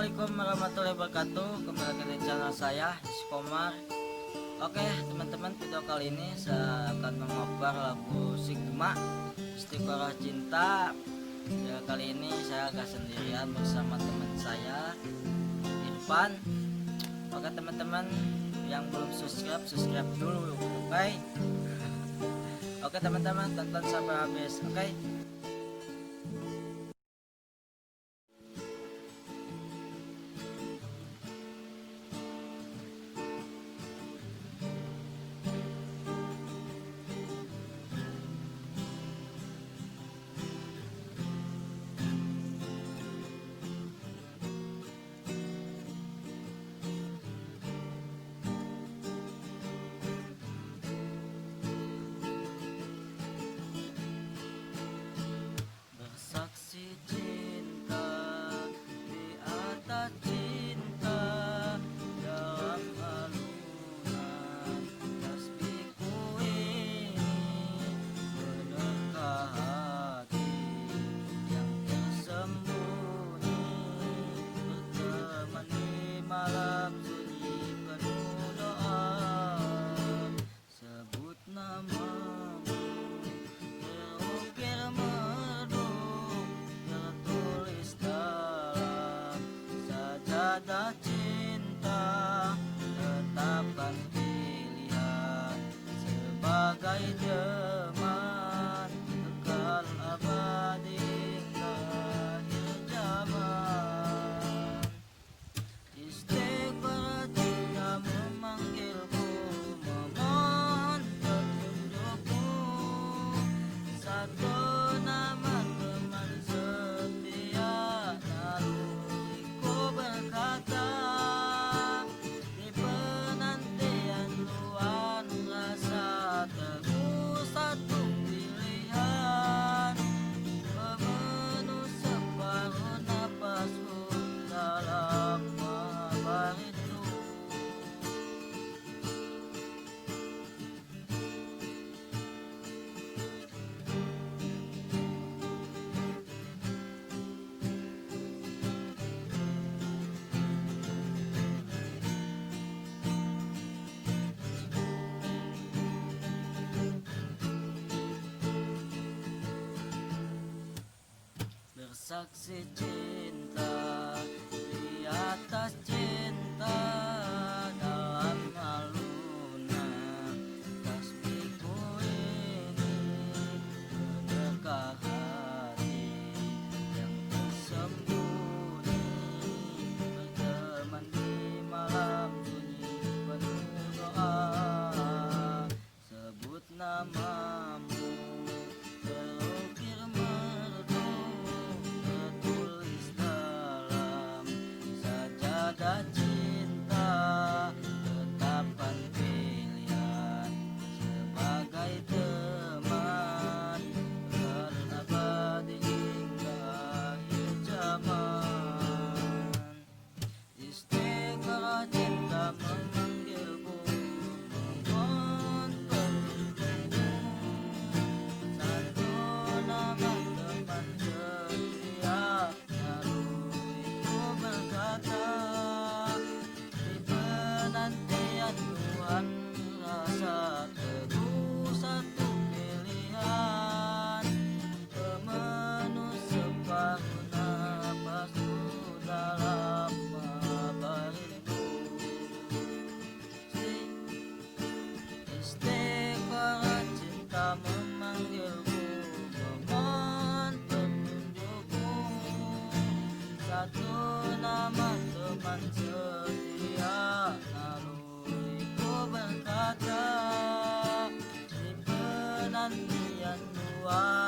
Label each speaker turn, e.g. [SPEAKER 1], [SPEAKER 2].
[SPEAKER 1] Assalamualaikum warahmatullahi wabarakatuh. Kembali lagi di channel saya Iskomar. Oke teman-teman, video kali ini saya akan mengobar lagu Sigma Istiqoroh Cinta. Ya, kali ini saya agak sendirian bersama teman saya Irfan. Oke teman-teman, yang belum subscribe dulu, oke? Oke teman-teman, tonton sampai habis, oke? Bersaksi cinta di atas cinta, dalam alunan tasbihku ini, benarkah hati yang tersembunyi berteman di malam sunyi penuh doa, sebut namamu terukir merdu, tertulis dalam sajadah cinta, tetapkan pilihan sebagai teman kekal abadi hingga akhir zaman. Istighfar cinta memanggilku, memohon petunjukmu, satu nama teman setia, lalu ku berkata, di penantian luar rasa teguh satu pilihan, memenuh separuh napasku dalam malam itu. Bersaksi cinta di atas cinta, dalam alunan tasbihku ini, benarkah hati yang tersembunyi berteman di malam sunyi penuh doa, sebut namamu terukir merdu, tertulis dalam sajadah cinta, tetapkan pilihan sebagai teman kekal abadi hingga akhir zaman. Istiqoroh cinta memanggilku, memohon petunjukmu, satu nama teman setia, lalu ku berkata, di penantian Tuhan rasa teguh satu pilihan, pemenuh separuh napasku dalam malam itu. Istighfar cinta memanggilku, memohon petunjukmu, satu nama teman setia, lalu ku berkata, di penantian luar